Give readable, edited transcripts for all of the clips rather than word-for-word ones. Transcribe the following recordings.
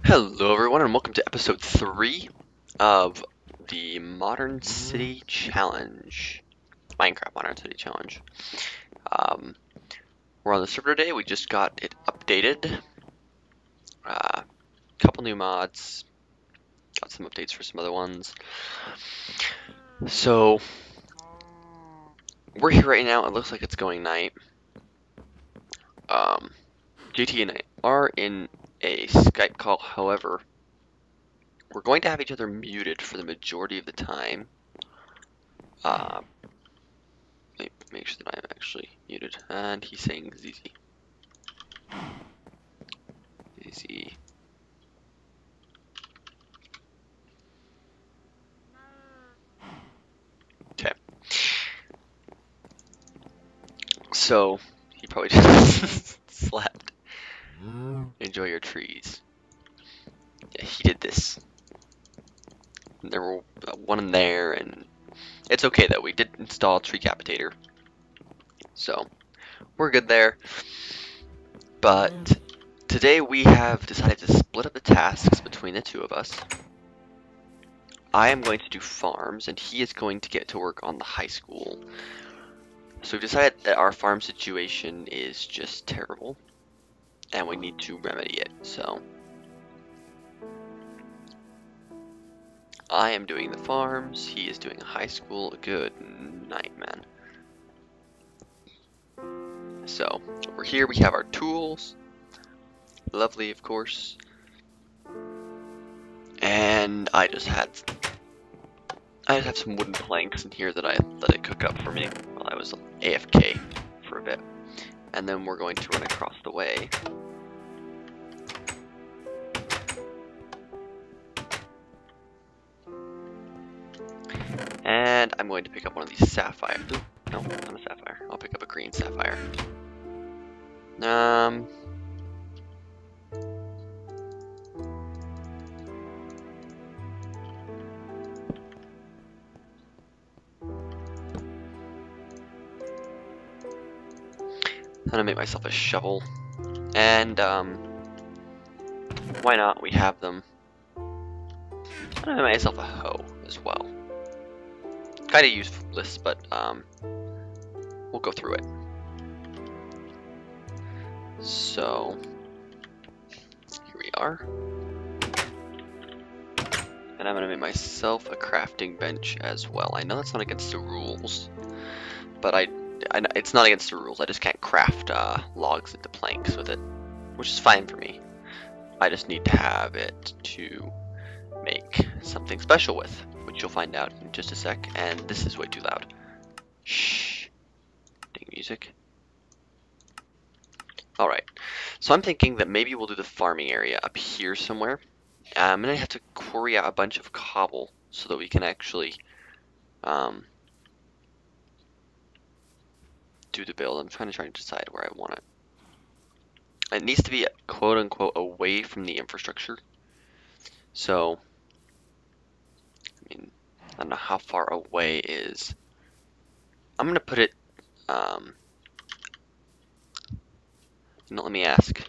Hello everyone and welcome to episode 3 of the Modern City Challenge. Minecraft Modern City Challenge. Um, we're on the server today, we just got it updated. Couple new mods, got some updates for some other ones. So, we're here right now, it looks like it's going night. GT and I are in a Skype call, however, we're going to have each other muted for the majority of the time. Make sure that I'm actually muted. And he's saying ZZ. ZZ. Okay. So, he probably just slept. Enjoy your trees. Yeah, he did this. And there were one in there, and it's okay though. We did install a tree capitator. So, we're good there. But today we have decided to split up the tasks between the two of us. I am going to do farms, and he is going to get to work on the high school. So we've decided that our farm situation is just terrible, and we need to remedy it, so I am doing the farms, he is doing a high school. Good night, man. So, over here we have our tools. Lovely, of course. And I just have some wooden planks in here that I let it cook up for me while I was AFK for a bit. And then we're going to run across the way. And I'm going to pick up one of these sapphires. Ooh, no, not a sapphire. I'll pick up a green sapphire. I'm gonna make myself a shovel. And, why not? We have them. I'm gonna make myself a hoe as well. Kinda useless, but, we'll go through it. So, here we are. And I'm gonna make myself a crafting bench as well. I know that's not against the rules, but it's not against the rules. I just can't craft logs into planks with it, which is fine for me. I just need to have it to make something special with, which you'll find out in just a sec. And this is way too loud. Shh. Dang music. Alright, so I'm thinking that maybe we'll do the farming area up here somewhere. I'm going to have to quarry out a bunch of cobble so that we can actually do the build. I'm trying to decide where I want it. It needs to be quote-unquote away from the infrastructure. So, I mean, I don't know how far away is. I'm going to put it, no, let me ask.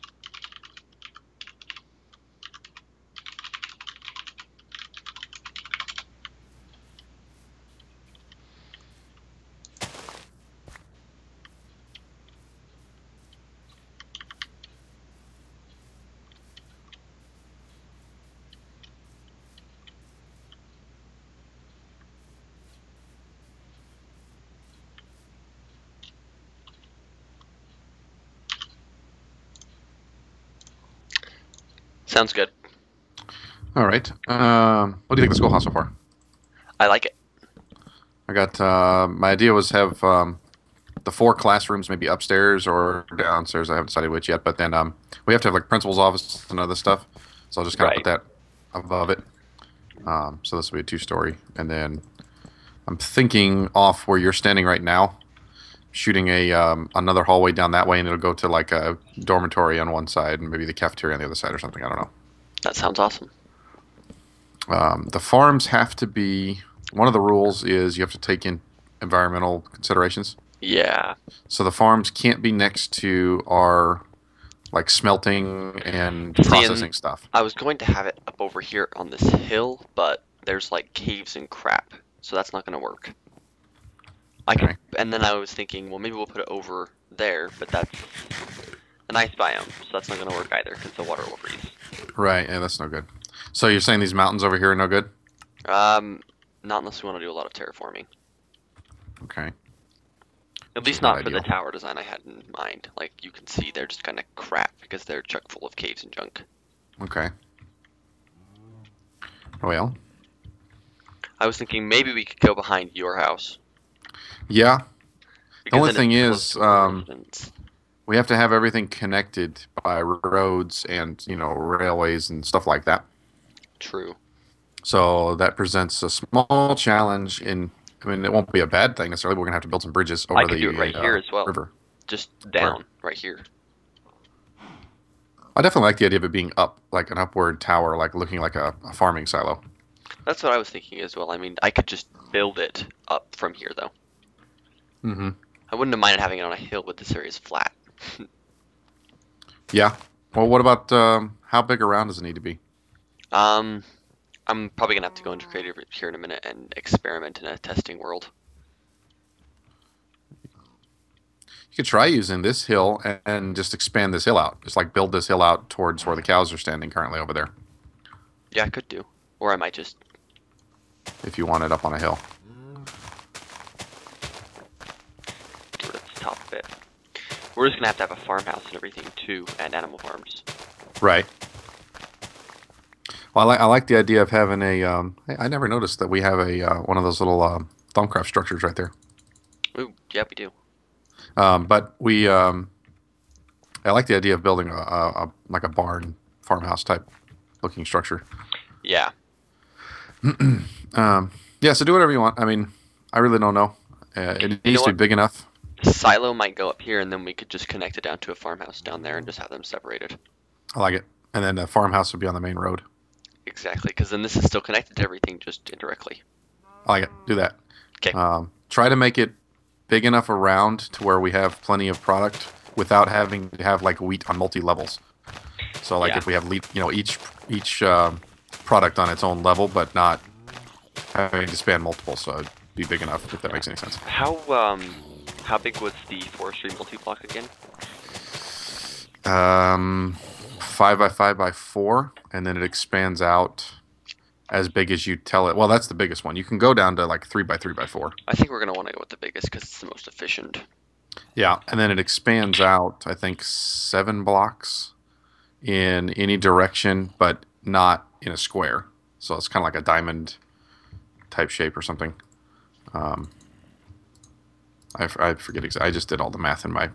Sounds good. All right. What do you think of the schoolhouse so far? I like it. I got my idea was have the 4 classrooms maybe upstairs or downstairs. I haven't decided which yet, but then we have to have like principal's office and other stuff. So I'll just kind of Right. put that above it. So this will be a 2-story, and then I'm thinking off where you're standing right now, shooting a another hallway down that way, and it'll go to like a dormitory on one side and maybe the cafeteria on the other side or something. I don't know. That sounds awesome. The farms have to be, one of the rules is you have to take in environmental considerations. Yeah. So the farms can't be next to our like smelting and See, and processing stuff. I was going to have it up over here on this hill, but there's like caves and crap, so that's not going to work. I could, Okay. and then I was thinking, well, maybe we'll put it over there, but that's an ice biome, so that's not going to work either because the water will freeze. Right. Yeah, that's no good. So you're saying these mountains over here are no good? Not unless we want to do a lot of terraforming. Okay. At least Not not for the ideal. tower design I had in mind. Like you can see, they're just kind of crap because they're chock full of caves and junk. Okay. Well, I was thinking maybe we could go behind your house. yeah. The Because only then thing it's close is, to our residence. we have to have everything connected by roads and, you know, railways and stuff like that. True. So that presents a small challenge in, I mean, it won't be a bad thing necessarily. We're going to have to build some bridges I over could do it right here the as well. river. Just down, right here. I definitely like the idea of it being up, like an upward tower, like looking like a farming silo. That's what I was thinking as well. I mean, I could just build it up from here, though. Mm-hmm. I wouldn't have minded having it on a hill, but this area is flat. Yeah. Well, what about how big around does it need to be? I'm probably gonna have to go into creative here in a minute and experiment in a testing world. You could try using this hill and just expand this hill out. Just like build this hill out towards where the cows are standing currently over there, Yeah, I could do. Or I might just... if you want it up on a hill. do it at the top of it. We're just gonna have to have a farmhouse and everything too, and animal farms. Right. Well, I like the idea of having a. I never noticed that we have a one of those little Thumbcraft structures right there. Ooh, yeah, we do. But we, I like the idea of building a like a barn farmhouse type looking structure. Yeah. Yeah. So do whatever you want. I mean, I really don't know. It needs to be what? big enough. The silo might go up here, and then we could just connect it down to a farmhouse down there and just have them separated. I like it. And then the farmhouse would be on the main road. Exactly, because then this is still connected to everything, just indirectly. I like it. Do that. Okay. Try to make it big enough around to where we have plenty of product without having to have like wheat on multi levels. So like Yeah. if we have each product on its own level, but not having to span multiple, so it'd be big enough if that makes any sense. How big was the forestry multi-block again? 5 by 5 by 4, and then it expands out as big as you tell it. Well, that's the biggest one. You can go down to like 3 by 3 by 4. I think we're gonna want to go with the biggest because it's the most efficient. Yeah, and then it expands out, I think, 7 blocks in any direction, but not in a square. So it's kind of like a diamond type shape or something. I forget exactly. I just did all the math in my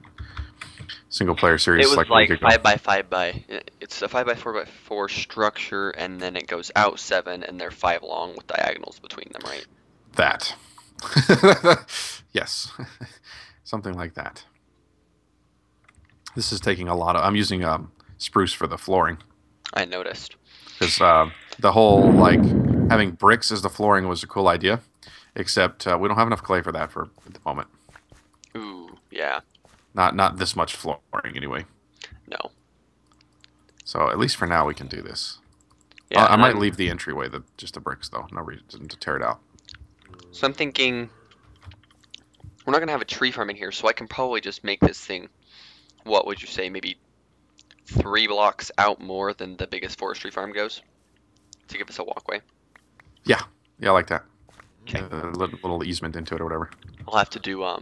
single player series. It was like like a week ago. 5 by 5 by. It's a 5 by 4 by 4 structure, and then it goes out 7, and they're 5 long with diagonals between them, right? That. Yes. Something like that. This is taking a lot of. I'm using spruce for the flooring I noticed. because the whole like having bricks as the flooring was a cool idea, except we don't have enough clay for that for at the moment. Ooh, yeah. Not this much flooring anyway. No. So at least for now we can do this. Yeah, I and might I'm- leave the entryway just the bricks though. No reason to tear it out. So I'm thinking we're not gonna have a tree farm in here, so I can probably just make this thing. What would you say? Maybe 3 blocks out more than the biggest forestry farm goes to give us a walkway. Yeah, I like that. Okay. A little easement into it or whatever. I'll have to do a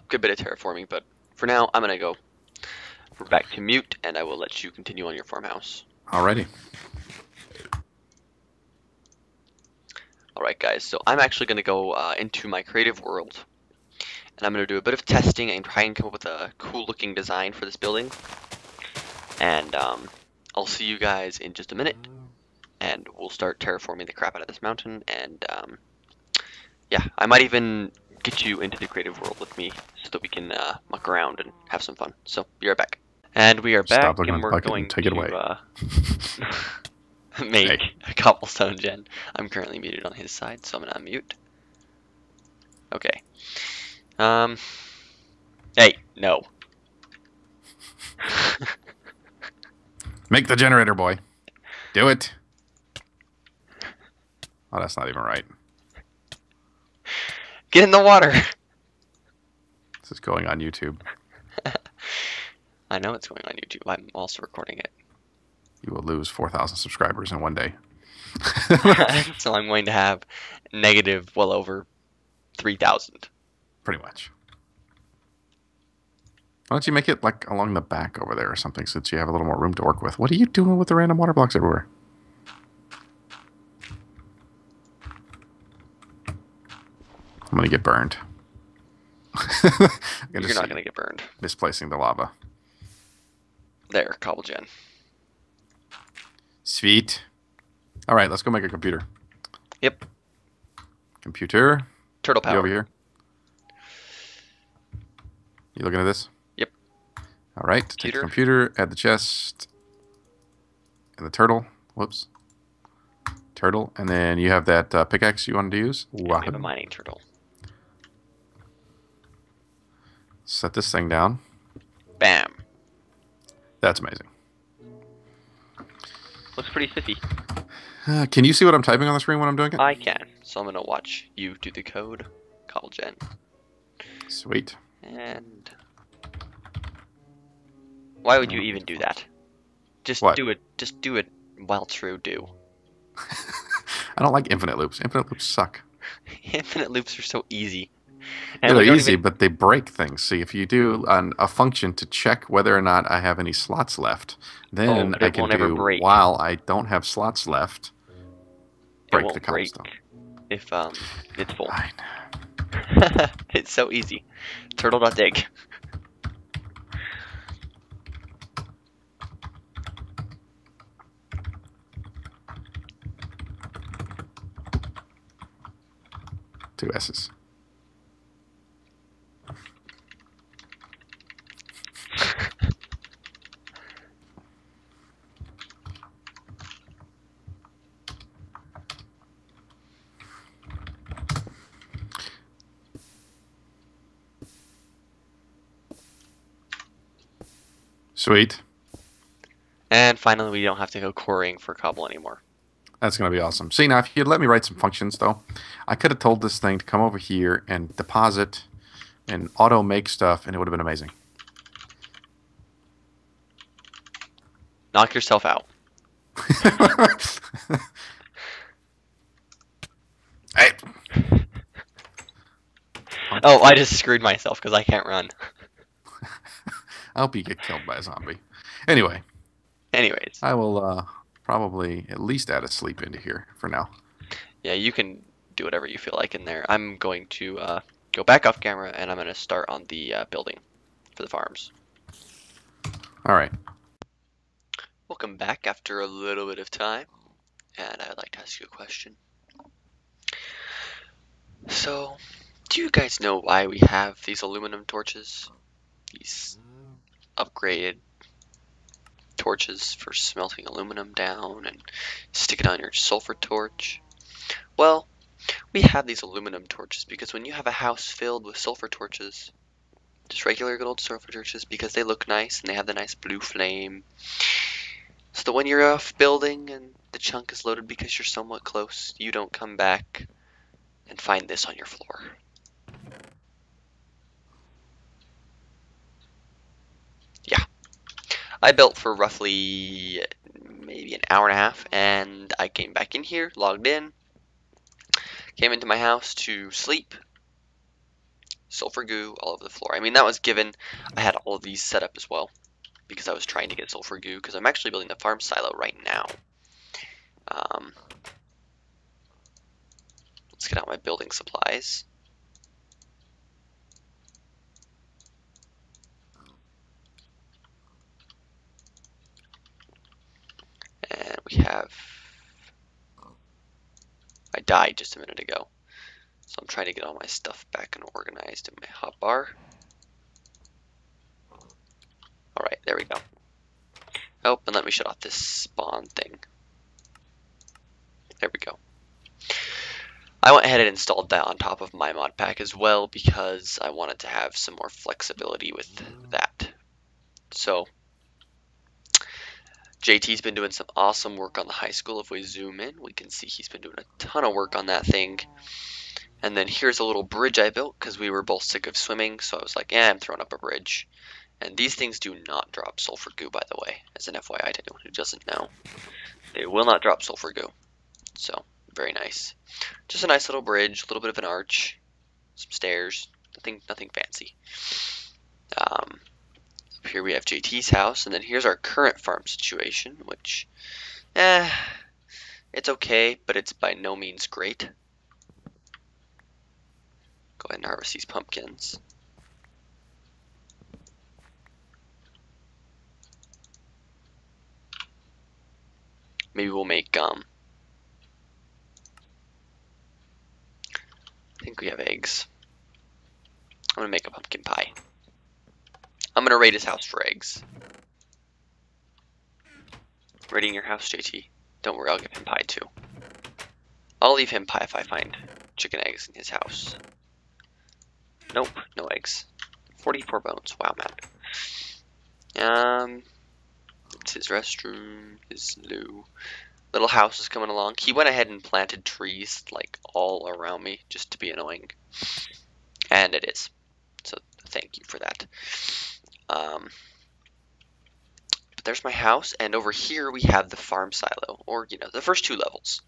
good bit of terraforming, but for now I'm gonna go. We're back to mute, and I will let you continue on your farmhouse. Alrighty. Alright guys, so I'm actually going to go into my creative world, and I'm going to do a bit of testing and try and come up with a cool looking design for this building, and I'll see you guys in just a minute, and we'll start terraforming the crap out of this mountain, and yeah, I might even get you into the creative world with me so that we can muck around and have some fun. So, be right back. And we are back, Stop looking and at the we're bucket going and take it away. make Hey. a cobblestone gen. I'm currently muted on his side, so I'm gonna unmute. Okay. Hey, no. Make the generator, boy. Do it. Oh, that's not even right. Get in the water. This is going on YouTube. I know it's going on YouTube. I'm also recording it. You will lose 4,000 subscribers in one day. So I'm going to have negative well over 3,000. Pretty much. Why don't you make it like along the back over there or something, since you have a little more room to work with? What are you doing with the random water blocks everywhere? I'm gonna get burned. You're not going to get burned. Misplacing the lava. There, cobble gen. Sweet. All right, let's go make a computer. Yep. Computer. Turtle You power. over here? You looking at this? Yep. All right. Take the computer, add the chest, and the turtle. Whoops. Turtle. And then you have that pickaxe you wanted to use. Wow. We have a mining turtle. Set this thing down. Bam. That's amazing. Looks pretty spiffy. Can you see what I'm typing on the screen when I'm doing it? I can. So I'm going to watch you do the code. Cobble gen. Sweet. And why would you even do that? Just What? do it. Just do it while true do. I don't like infinite loops. Infinite loops suck. Infinite loops are so easy. Yeah, they're easy, but they break things. See, if you do a function to check whether or not I have any slots left, then I can do while I don't have slots left. Break the cobblestone. If it's full. Fine. It's so easy. Turtle.dig. Two S's. Sweet. And finally, we don't have to go quarrying for cobble anymore. That's going to be awesome. See, now, if you'd let me write some functions, though, I could have told this thing to come over here and deposit and auto-make stuff, and it would have been amazing. Knock yourself out. Hey. Oh, I just screwed myself because I can't run. I hope you get killed by a zombie. Anyways, I will probably at least add a sleep into here for now. Yeah, you can do whatever you feel like in there. I'm going to go back off camera, and I'm going to start on the building for the farms. All right. Welcome back after a little bit of time, and I'd like to ask you a question. So, do you guys know why we have these aluminum torches? These upgraded torches for smelting aluminum down and stick it on your sulfur torch? Well, we have these aluminum torches because when you have a house filled with sulfur torches, just regular good old sulfur torches, because they look nice and they have the nice blue flame, so that when you're off building and the chunk is loaded because you're somewhat close, you don't come back and find this on your floor. Yeah. I built for roughly maybe an hour and a half, and I came back in here, logged in, came into my house to sleep. Sulfur goo all over the floor. I mean, that was given. I had all of these set up as well because I was trying to get sulfur goo because I'm actually building the farm silo right now. Let's get out my building supplies. And we have... I died just a minute ago. So I'm trying to get all my stuff back and organized in my hotbar. Alright, there we go. Oh, and let me shut off this spawn thing. There we go. I went ahead and installed that on top of my mod pack as well because I wanted to have some more flexibility with that. So JT's been doing some awesome work on the high school. If we zoom in, we can see he's been doing a ton of work on that thing. And then here's a little bridge I built because we were both sick of swimming, so I was like, I'm throwing up a bridge. And these things do not drop sulfur goo, by the way, as an FYI to anyone who doesn't know. They will not drop sulfur goo. So, very nice. Just a nice little bridge, a little bit of an arch, some stairs, nothing fancy. Up here we have JT's house, and then here's our current farm situation, which, it's okay, but it's by no means great. Go ahead and harvest these pumpkins. Maybe we'll make, I think we have eggs. I'm gonna make a pumpkin pie. I'm gonna raid his house for eggs. Raiding your house, JT. Don't worry, I'll give him pie too. I'll leave him pie if I find chicken eggs in his house. Nope, no eggs. 44 bones. Wow, man. It's his restroom, his little house is coming along. He went ahead and planted trees like all around me just to be annoying. And it is. So thank you for that. But there's my house, and over here we have the farm silo, or the first 2 levels.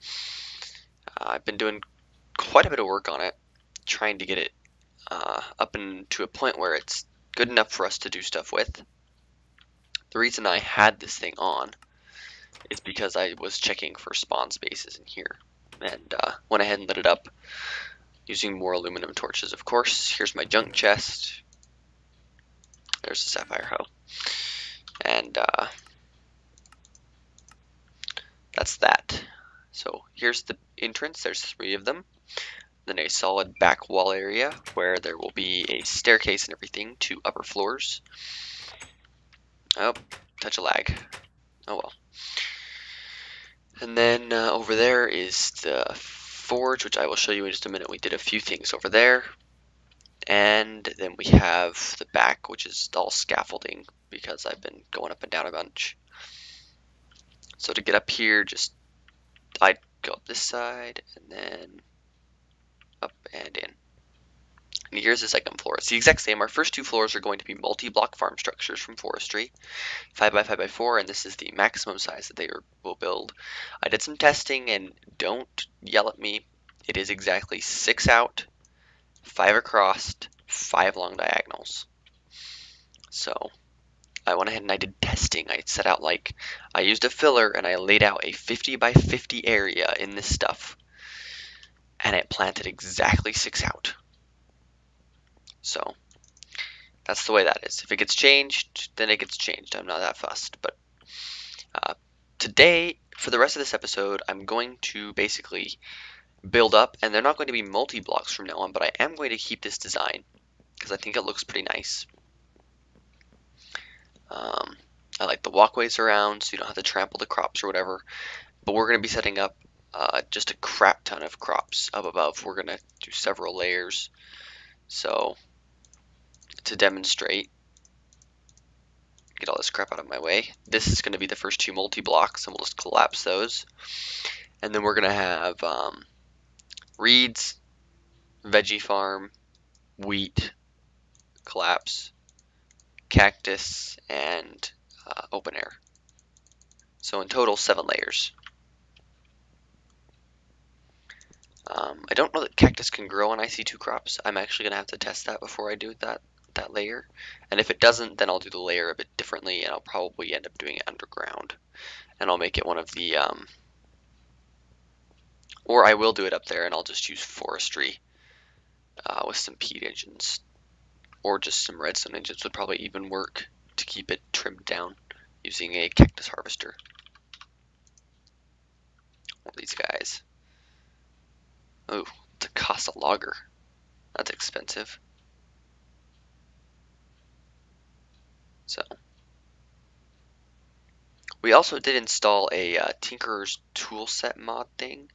I've been doing quite a bit of work on it, trying to get it up to a point where it's good enough for us to do stuff with. The reason I had this thing on is because I was checking for spawn spaces in here, and went ahead and lit it up using more aluminum torches, of course. Here's my junk chest. There's the sapphire hoe. And that's that. So here's the entrance. There's 3 of them. Then a solid back wall area where there will be a staircase and everything to upper floors. Oh, touch a lag. Oh well. And then over there is the forge, which I will show you in just a minute. We did a few things over there. And then we have the back, which is all scaffolding because I've been going up and down a bunch. So to get up here, I'd go up this side and then up and in. And here's the second floor. It's the exact same. Our first 2 floors are going to be multi-block farm structures from forestry, 5x5x4, and this is the maximum size that they will build. I did some testing, and don't yell at me. It is exactly 6 out, 5 across, 5 long diagonals. So I went ahead and I did testing. I set out I used a filler and I laid out a 50 by 50 area in this stuff, and it planted exactly 6 out. So that's the way that is. If it gets changed, then it gets changed. I'm not that fussed. But today, for the rest of this episode, I'm going to basically build up, and they're not going to be multi-blocks from now on, but I am going to keep this design because I think it looks pretty nice. I like the walkways around so you don't have to trample the crops or whatever, but we're going to be setting up just a crap ton of crops up above. We're going to do several layers. So to demonstrate, get all this crap out of my way, this is going to be the first 2 multi-blocks, and we'll just collapse those. And then we're going to have reeds, veggie farm, wheat, collapse, cactus, and open air. So in total, 7 layers. I don't know that cactus can grow on IC2 crops. I'm actually going to have to test that before I do that layer. And if it doesn't, then I'll do the layer a bit differently, and I'll probably end up doing it underground. And I'll make it one of the, or I will do it up there, and I'll just use forestry with some peat engines. Or just some redstone engines would probably even work to keep it trimmed down using a cactus harvester. One of these guys. Oh, it's a cost a logger. That's expensive. So we also did install a Tinkerer's Toolset mod thing.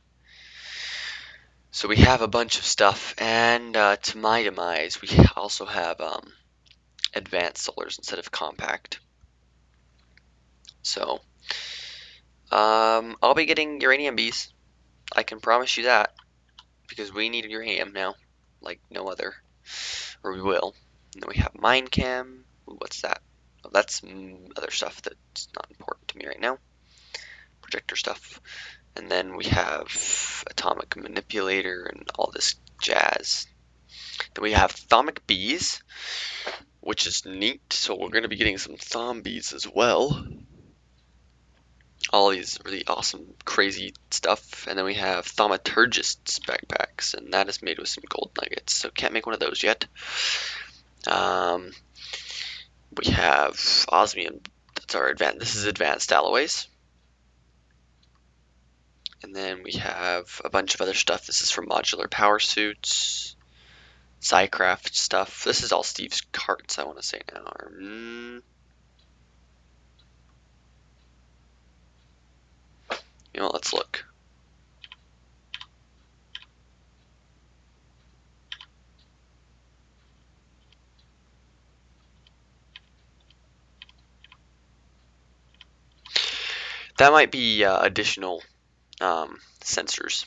So we have a bunch of stuff, and to my demise, we also have advanced solars instead of compact. So I'll be getting uranium bees. I can promise you that, because we need uranium now, like no other, or we will. And then we have mine cam. Ooh, what's that? Oh, that's other stuff that's not important to me right now. Projector stuff. And then we have atomic manipulator and all this jazz. Then we have thermic bees, which is neat. So we're going to be getting some thom bees as well. All these really awesome, crazy stuff. And then we have thaumaturgist's backpacks, and that is made with some gold nuggets. So can't make one of those yet. We have osmium. That's our advanced. This is advanced alloys. And then we have a bunch of other stuff. This is for modular power suits, Psycraft stuff. This is all Steve's carts, I want to say now. You know, let's look. That might be additional sensors.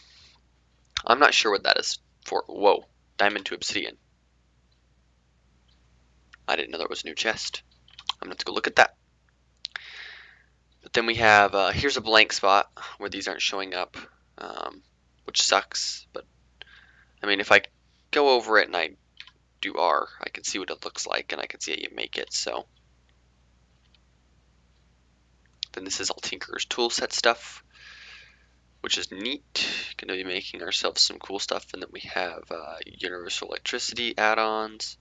I'm not sure what that is for. Whoa, diamond to obsidian. I didn't know there was a new chest. I'm gonna have to go look at that. But then we have, here's a blank spot where these aren't showing up, which sucks. But, I mean, if I go over it and I do R, I can see what it looks like, and I can see how you make it, so. Then this is all Tinkerer's toolset stuff, which is neat. Gonna be making ourselves some cool stuff. And then we have universal electricity add-ons,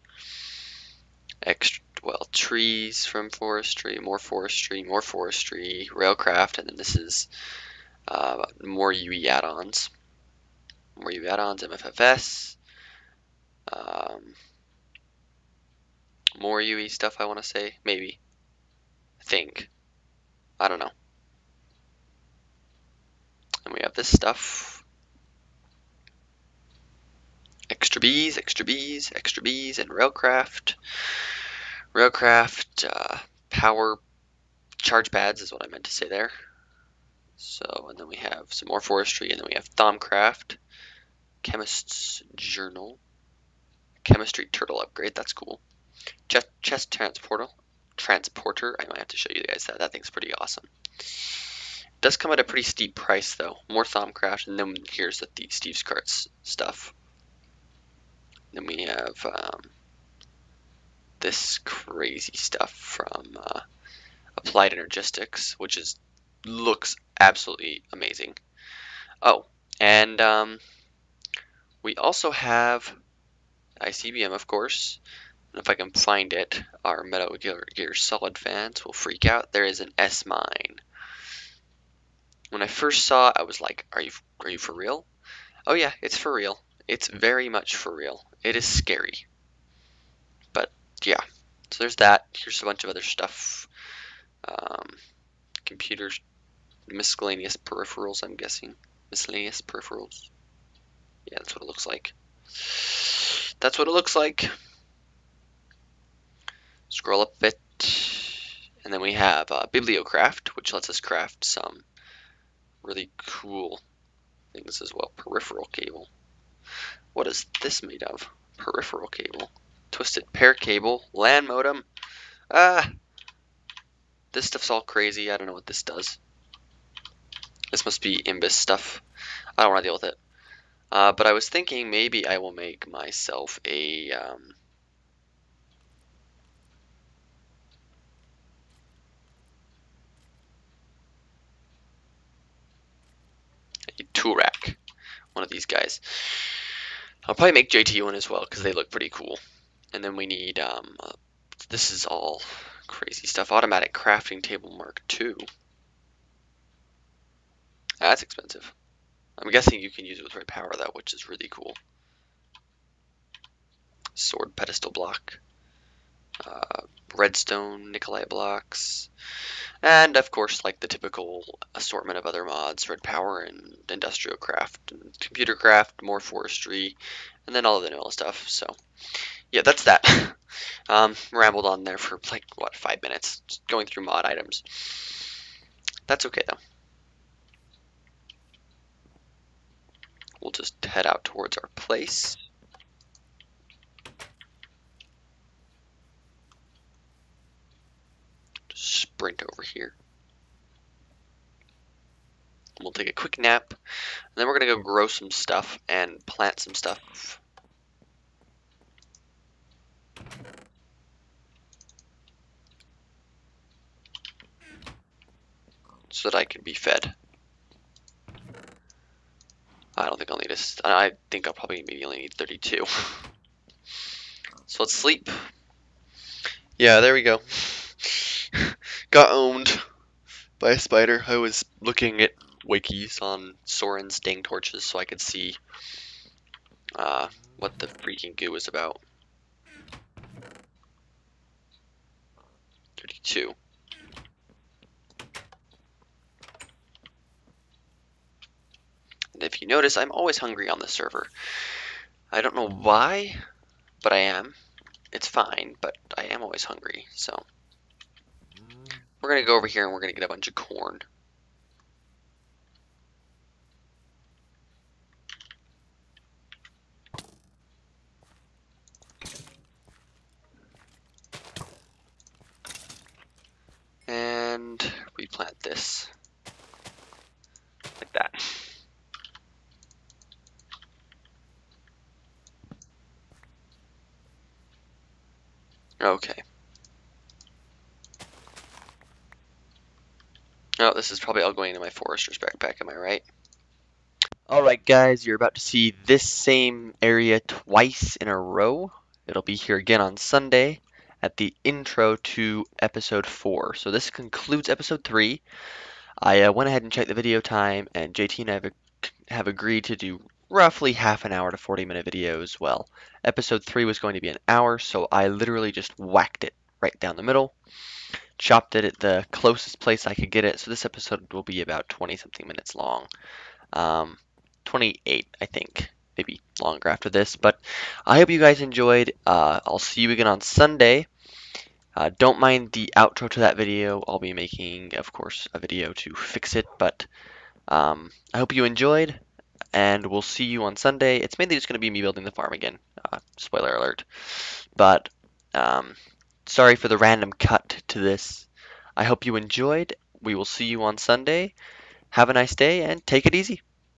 extra, well, trees from forestry, more forestry, railcraft, and then this is more UE add-ons. More UE add-ons, MFFS, more UE stuff, I want to say, maybe, I think, I don't know. And we have this stuff. Extra bees, extra bees, extra bees, and railcraft. Railcraft, power charge pads is what I meant to say there. So, and then we have some more forestry, and then we have Thomcraft, Chemist's Journal, Chemistry Turtle Upgrade, that's cool. Chest Transporter, I might have to show you guys that. That thing's pretty awesome. It does come at a pretty steep price though. More Thomcraft, and then here's the Steve's Carts stuff. Then we have this crazy stuff from Applied Energistics, which looks absolutely amazing. Oh, and we also have ICBM, of course. And if I can find it, our Metal Gear Solid fans will freak out. There is an S mine. When I first saw it, I was like, are you for real? Oh yeah, it's for real. It's very much for real. It is scary. But yeah, so there's that. Here's a bunch of other stuff. Computers, miscellaneous peripherals, I'm guessing. Miscellaneous peripherals. Yeah, that's what it looks like. That's what it looks like. Scroll up a bit. And then we have Bibliocraft, which lets us craft some really cool things as well. Peripheral cable. What is this made of? Peripheral cable. Twisted pair cable. LAN modem. This stuff's all crazy. I don't know what this does. This must be Imbus stuff. I don't want to deal with it. But I was thinking maybe I will make myself a tool rack. One of these guys. I'll probably make JT one as well because they look pretty cool. And then we need, this is all crazy stuff. Automatic crafting table Mark II. That's expensive. I'm guessing you can use it with red power though, which is really cool. Sword pedestal block. Redstone, Nikolite blocks. And of course, like the typical assortment of other mods, red power and industrial craft and computer craft, more forestry, and then all of the vanilla stuff. So yeah, that's that. Rambled on there for like, what, 5 minutes, just going through mod items. That's okay though. we'll just head out towards our place. Just sprint over here. We'll take a quick nap, and then we're gonna go grow some stuff and plant some stuff. So that I can be fed. I don't think I'll need I think I'll probably maybe only need 32. So let's sleep. Yeah, there we go. Got owned by a spider. I was looking at wikis on Soren's dang torches so I could see what the freaking goo was about. 32. And if you notice, I'm always hungry on this server. I don't know why, but I am. It's fine, but I am always hungry, so. We're gonna go over here and we're gonna get a bunch of corn. And replant this. Like that. Okay. Oh, this is probably all going into my forester's backpack, am I right? Alright guys, you're about to see this same area twice in a row. It'll be here again on Sunday at the intro to episode 4. So this concludes episode 3. I went ahead and checked the video time, and JT and I have agreed to do roughly half an hour to 40-minute videos. Well, episode 3 was going to be an hour, so I literally just whacked it right down the middle. Chopped it at the closest place I could get it, so this episode will be about 20-something minutes long. 28, I think, maybe longer after this, but I hope you guys enjoyed. I'll see you again on Sunday. Don't mind the outro to that video. I'll be making, of course, a video to fix it, but I hope you enjoyed, and we'll see you on Sunday. It's mainly just going to be me building the farm again. Spoiler alert. But sorry for the random cut to this. I hope you enjoyed. We will see you on Sunday. Have a nice day, and take it easy.